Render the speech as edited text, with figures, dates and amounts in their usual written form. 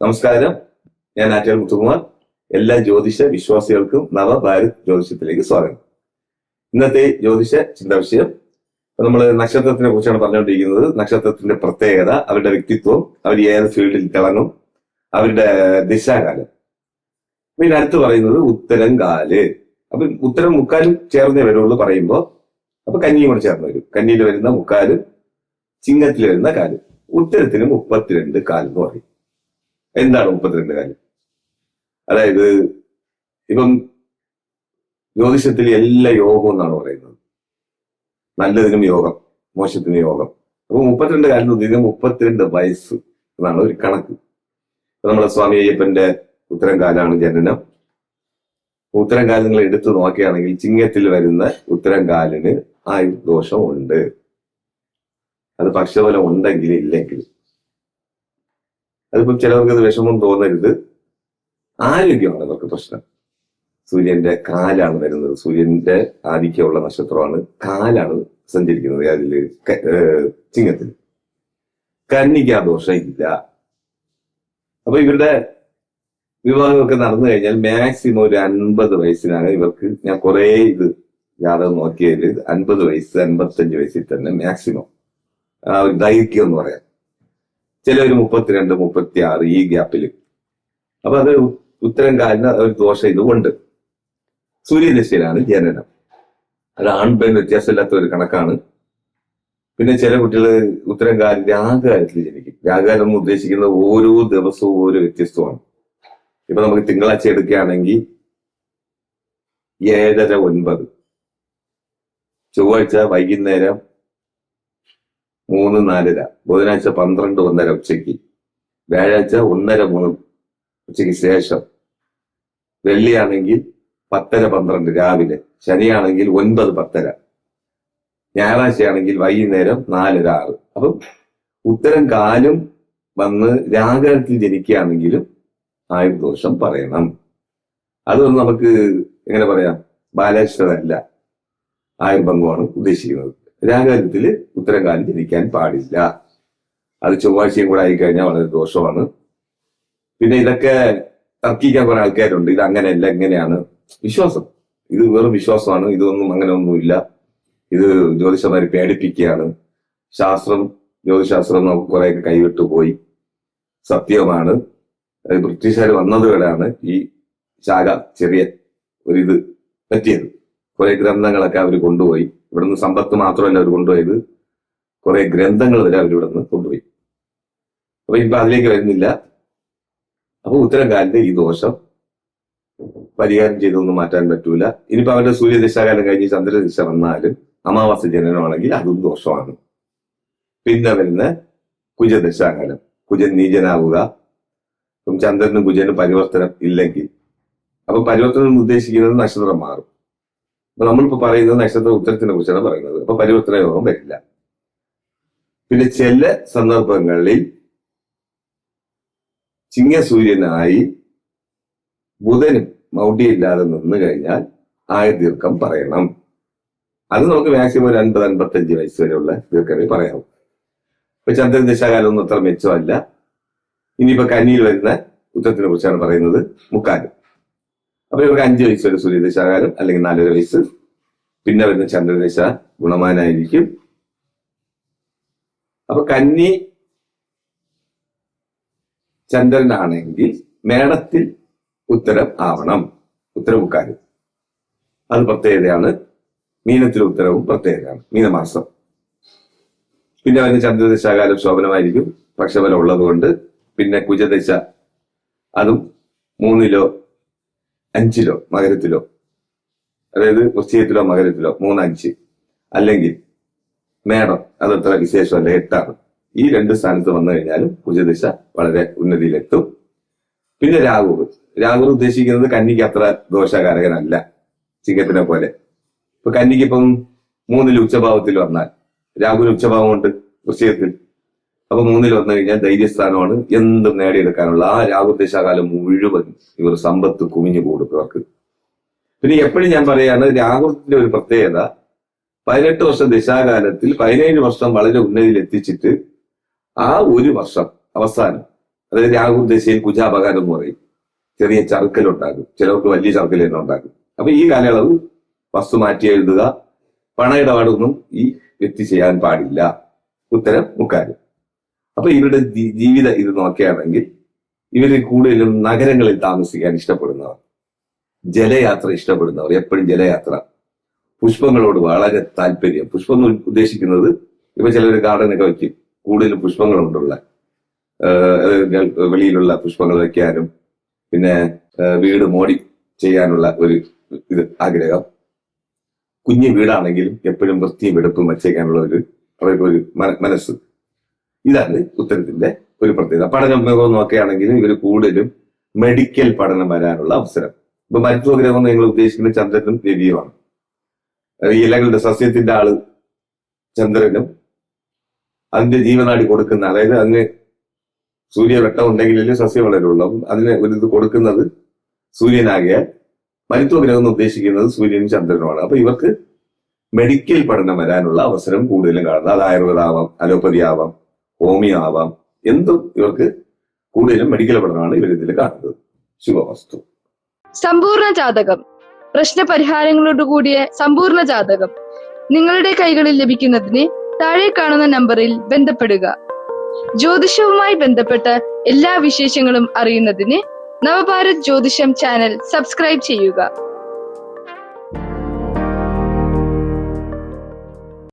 നമസ്കാരം. ഞാൻ ആറ്റാൽ മുത്തുകുമാർ. എല്ലാ ജ്യോതിഷ വിശ്വാസികൾക്കും നവഭാരത് ജ്യോതിഷത്തിലേക്ക് സ്വാഗതം. ഇന്നത്തെ ജ്യോതിഷ ചിന്താ വിഷയം നമ്മൾ നക്ഷത്രത്തിനെ കുറിച്ചാണ് പറഞ്ഞുകൊണ്ടിരിക്കുന്നത്. നക്ഷത്രത്തിന്റെ പ്രത്യേകത, അവരുടെ വ്യക്തിത്വം, അവർ ഏത് ഫീൽഡിൽ തിളങ്ങും, അവരുടെ ദിശാകാലം. പിന്നെ അടുത്ത് പറയുന്നത് ഉത്തരം കാല്. അപ്പൊ ഉത്തരം മുക്കാലും ചേർന്നേ വരുള്ളൂ പറയുമ്പോ. അപ്പൊ കന്നിയും കൂടെ ചേർന്ന് വരും. കന്നിയിൽ വരുന്ന മുക്കാലും ചിങ്ങത്തിൽ വരുന്ന കാലും. ഉത്തരത്തിന് 32 കാലം എന്ന് പറയും. എന്താണ് 32 കാലം? അതായത് ഇപ്പം ജ്യോതിഷത്തിൽ എല്ലാ യോഗം എന്നാണ് പറയുന്നത്. നല്ലതിനും യോഗം, മോശത്തിനും യോഗം. അപ്പൊ 32 കാലം എന്ന് പറഞ്ഞാൽ 32 വയസ്സ് എന്നാണ് ഒരു കണക്ക്. നമ്മളെ സ്വാമി അയ്യപ്പന്റെ ഉത്തരം കാലാണ് ജനനം. ഉത്തരം കാലം നിങ്ങൾ എടുത്തു നോക്കുകയാണെങ്കിൽ ചിങ്ങത്തിൽ വരുന്ന ഉത്തരം കാലിന് ആയുർദോഷം ഉണ്ട്. അത് പക്ഷബലം ഉണ്ടെങ്കിൽ ഇല്ലെങ്കിൽ. അതിപ്പം ചിലവർക്ക് അത് വിഷമം തോന്നരുത്. ആരോഗ്യമാണ് അവർക്ക് പ്രശ്നം. സൂര്യന്റെ കാലാണ് വരുന്നത്. സൂര്യന്റെ ആധിക്യമുള്ള നക്ഷത്രമാണ്. കാലാണ് സഞ്ചരിക്കുന്നത് അതില് ചിങ്ങത്തിൽ. കന്നിക്ക് ആ ദോഷം ഇല്ല. അപ്പൊ ഇവരുടെ വിവാഹമൊക്കെ നടന്നു കഴിഞ്ഞാൽ മാക്സിമം ഒരു 50 വയസ്സിനാണ് ഇവർക്ക്. ഞാൻ കുറെ ഇത് ജാതകം നോക്കിയതിൽ 50 വയസ്സ് 55 വയസ്സിൽ തന്നെ മാക്സിമം ആ ഒരു ദൈർഘ്യം എന്ന് പറയാം. ചിലവര് 32, 36 ഈ ഗ്യാപ്പിൽ. അപ്പൊ അത് ഉത്തരം കാലിന് ഒരു ദോഷം ഇതുകൊണ്ട്. സൂര്യദശയിലാണ് ജനനം. അത് ആൺപെൺ വ്യത്യാസമില്ലാത്ത ഒരു കണക്കാണ്. പിന്നെ ചില കുട്ടികൾ ഉത്തരം കാലിൽ രാഗകാലത്തിൽ ജനിക്കും. രാഗകാലം എന്ന് ഉദ്ദേശിക്കുന്നത് ഓരോ ദിവസവും ഓരോ വ്യത്യസ്തമാണ്. ഇപ്പൊ നമുക്ക് തിങ്കളാഴ്ച എടുക്കുകയാണെങ്കിൽ 7:30, 9. ചൊവ്വാഴ്ച വൈകുന്നേരം 3, 4:30. ബുധനാഴ്ച 12, 1:30 ഉച്ചയ്ക്ക്. വ്യാഴാഴ്ച 1:30, 3 ഉച്ചയ്ക്ക് ശേഷം. വെള്ളിയാണെങ്കിൽ 10:30, 12 രാവിലെ. ശനിയാണെങ്കിൽ 9, 10:30. ഞായറാഴ്ചയാണെങ്കിൽ വൈകുന്നേരം 4:00, 6. അപ്പം ഉത്തരം കാലും വന്ന് രാഗത്തിൽ ജനിക്കുകയാണെങ്കിലും ആയുർദോഷം പറയണം. അതൊന്നും നമുക്ക് എങ്ങനെ പറയാം, ബാലാഷ്ടമല്ല, ആയുർഭംഗമാണ് ഉദ്ദേശിക്കുന്നത്. രാഗകാലത്തില് ഉത്തരം കാലം ജനിക്കാൻ പാടില്ല. അത് ചൊവ്വാഴ്ചയും കൂടെ ആയിക്കഴിഞ്ഞാൽ വളരെ ദോഷമാണ്. പിന്നെ ഇതൊക്കെ തർക്കിക്കാൻ കുറെ ആൾക്കാരുണ്ട്. ഇത് അങ്ങനെയല്ല, എങ്ങനെയാണ് വിശ്വാസം. ഇത് വെറും വിശ്വാസമാണ്. ഇതൊന്നും അങ്ങനെ ഒന്നുമില്ല. ഇത് ജ്യോതിഷന്മാരെ പേടിപ്പിക്കുകയാണ്. ജ്യോതിശാസ്ത്രം നമുക്ക് കുറെയൊക്കെ കൈവിട്ടു പോയി. സത്യമാണ്. ബ്രിട്ടീഷുകാർ വന്നതുകൊണ്ടാണ് ഈ ശാഖ ചെറിയ ഒരിത് പറ്റിയത്. കുറെ ഗ്രന്ഥങ്ങളൊക്കെ അവർ കൊണ്ടുപോയി. ഇവിടുന്ന് സമ്പത്ത് മാത്രമല്ല അവർ കൊണ്ടുപോയത്, കുറെ ഗ്രന്ഥങ്ങൾ വരെ അവരിവിടുന്ന് കൊണ്ടുപോയി. അപ്പൊ ഇപ്പൊ അതിലേക്ക് വരുന്നില്ല. അപ്പൊ ഉത്തരം കാലിന്റെ ഈ ദോഷം പരിഹാരം ചെയ്തൊന്നും മാറ്റാൻ പറ്റൂല. ഇനിയിപ്പോ അവരുടെ സൂര്യദശാകാലം കഴിഞ്ഞ് ചന്ദ്രദിശ വന്നാലും അമാവാസ ജനനമാണെങ്കിൽ അതും ദോഷമാണ്. പിന്നെ വരുന്ന കുജദശാകാലം, കുജൻ നീചനാവുക. ഇപ്പം ചന്ദ്രനും കുജനും പരിവർത്തനം ഇല്ലെങ്കിൽ, അപ്പൊ പരിവർത്തനം ഉദ്ദേശിക്കുന്നത് നക്ഷത്രം മാറും. അപ്പൊ നമ്മളിപ്പോ പറയുന്നത് നക്ഷത്ര ഉത്തരത്തിനെ കുറിച്ചാണ് പറയുന്നത്. അപ്പൊ പരിവർത്തന യോഗം വരില്ല. പിന്നെ ചില സന്ദർഭങ്ങളിൽ ചിങ്ങസൂര്യനായി ബുധനും മൗഢ്യമില്ലാതെ നിന്ന് കഴിഞ്ഞാൽ ആയുർദീർഘം പറയണം. അത് നമുക്ക് മാക്സിമം ഒരു 50, 55 വയസ്സ് വരെയുള്ള ദീർഘമേ പറയാവൂ. ഇപ്പൊ ചന്ദ്രൻ ദശാകാലം ഒന്നും അത്ര മെച്ചമല്ല. ഇനിയിപ്പോ കന്നിയിൽ വരുന്ന ഉത്തരത്തിനെ കുറിച്ചാണ് പറയുന്നത്, മുക്കാലും. അപ്പൊ ഇവർക്ക് 5 വയസ്സ് വരെ സൂര്യദശാകാലം, അല്ലെങ്കിൽ 4.5 വയസ്സ്. പിന്നെ വരുന്ന ചന്ദ്രദശ ഗുണമാനായിരിക്കും. അപ്പൊ കന്നി ചന്ദ്രനാണെങ്കിൽ മേടത്തിൽ ഉത്തരം ആവണം, ഉത്തരമുക്കാലും. അത് പ്രത്യേകതയാണ്. മീനത്തിലെ ഉത്തരവും പ്രത്യേകതയാണ്, മീനമാസം. പിന്നെ വരുന്ന ചന്ദ്രദശാകാലം ശോഭനമായിരിക്കും, പക്ഷബലം ഉള്ളതുകൊണ്ട്. പിന്നെ കുജദശ, അതും 3-ലോ 5-ലോ മകരത്തിലോ, അതായത് വൃശ്ചികത്തിലോ മകരത്തിലോ 3, 5. അല്ലെങ്കിൽ മേടം, അതത്ര വിശേഷമല്ല, 8ആണ്. ഈ 2 സ്ഥാനത്ത് വന്നു കഴിഞ്ഞാലും കുജദശ വളരെ ഉന്നതിയിലെത്തും. പിന്നെ രാഹു ഉദ്ദേശിക്കുന്നത് കന്നിക്ക് അത്ര ദോഷകാരകനല്ല, ചിങ്ങത്തിനെ പോലെ. ഇപ്പൊ കന്നിക്ക് ഇപ്പം 3-ൽ ഉച്ചഭാവത്തിൽ വന്നാൽ, രാഹുവിന് ഉച്ചഭാവമുണ്ട് വൃശ്ചികത്തിൽ. അപ്പൊ 3-ൽ വന്നു കഴിഞ്ഞാൽ ധൈര്യസ്ഥാനമാണ്, എന്തും നേടിയെടുക്കാനുള്ള. ആ രാഹുദശാകാലം മുഴുവൻ ഇവർ സമ്പത്ത് കുമിഞ്ഞു കൊടുക്കും അവർക്ക്. പിന്നെ എപ്പോഴും ഞാൻ പറയാണ്, രാഹുവിന്റെ ഒരു പ്രത്യേകത, 18 വർഷം ദശാകാലത്തിൽ 17 വർഷം വളരെ ഉന്നതിയിൽ എത്തിച്ചിട്ട് ആ ഒരു വർഷം അവസാനം, അതായത് രാഹു ദശയിൽ കുജാപകാരം എന്ന് പറയും. ചെറിയ ചറുക്കലുണ്ടാകും, ചിലർക്ക് വലിയ ചറുക്കൽ തന്നെ ഉണ്ടാകും. അപ്പൊ ഈ കാലയളവ് വസ്തു മാറ്റി എഴുതുക, പണ ഇടപാടൊന്നും ഈ വ്യക്തി ചെയ്യാൻ പാടില്ല. ഉത്തരം മുക്കാലും. അപ്പൊ ഇവരുടെ ജീവിതം ഇത് നോക്കുകയാണെങ്കിൽ ഇവര് കൂടുതലും നഗരങ്ങളിൽ താമസിക്കാൻ ഇഷ്ടപ്പെടുന്നവർ, ജലയാത്ര ഇഷ്ടപ്പെടുന്നവർ, എപ്പോഴും ജലയാത്ര, പുഷ്പങ്ങളോട് വളരെ താല്പര്യം. പുഷ്പം എന്ന് ഉദ്ദേശിക്കുന്നത് ഇപ്പൊ ചിലർ ഗാർഡനൊക്കെ വയ്ക്കും, കൂടുതലും പുഷ്പങ്ങൾ കൊണ്ടുള്ള വെളിയിലുള്ള പുഷ്പങ്ങൾ വയ്ക്കാനും പിന്നെ വീട് മോഡി ചെയ്യാനുള്ള ഒരു ഇത് ആഗ്രഹം. കുഞ്ഞു വീടാണെങ്കിലും എപ്പോഴും വൃത്തിയും വെടുപ്പും വച്ചേക്കാനുള്ള അവർക്ക് ഒരു മനസ്സ്. ഇതാണ് ഉത്തരത്തിന്റെ ഒരു പ്രത്യേകത. പഠനം നോക്കുകയാണെങ്കിലും ഇവർ കൂടുതലും മെഡിക്കൽ പഠനം വരാനുള്ള അവസരം. ഇപ്പൊ മരുത്വഗ്രഹം നിങ്ങൾ ഉദ്ദേശിക്കുന്ന ചന്ദ്രനും രവിയുമാണ്. ഈ ഇലകളുടെ സസ്യത്തിന്റെ ആള് ചന്ദ്രനും അതിന്റെ ജീവനാടി കൊടുക്കുന്ന, അതായത് അതിന് സൂര്യവെട്ടം ഉണ്ടെങ്കിലല്ലേ സസ്യം വളരുള്ളൂ. അതിന് ഒരു ഇത് കൊടുക്കുന്നത് സൂര്യനാകിയാൽ മരുത്വഗ്രഹം എന്ന് ഉദ്ദേശിക്കുന്നത് സൂര്യനും ചന്ദ്രനുമാണ്. അപ്പൊ ഇവർക്ക് മെഡിക്കൽ പഠനം വരാനുള്ള അവസരം കൂടുതലും കാണുന്നത്. അത് ആയുർവേദ ആവാം, അലോപ്പതി ആവാം, ഹോമിയോ ആവാം, എന്തും ഇവർക്ക് കൂടുതലും മെഡിക്കൽ പഠനമാണ് ഇവരിതിൽ കാണുന്നത്. ശുഭവസ്തു. സമ്പൂർണ്ണ ജാതകം, പ്രശ്നപരിഹാരങ്ങളോട് കൂടിയ സമ്പൂർണ്ണ ജാതകം നിങ്ങളുടെ കൈകളിൽ ലഭിക്കുന്നതിന് താഴെ കാണുന്ന നമ്പറിൽ ബന്ധപ്പെടുക. ജ്യോതിഷവുമായി ബന്ധപ്പെട്ട എല്ലാ വിശേഷങ്ങളും അറിയുന്നതിന് നവഭാരത് ജ്യോതിഷം ചാനൽ സബ്സ്ക്രൈബ് ചെയ്യുക.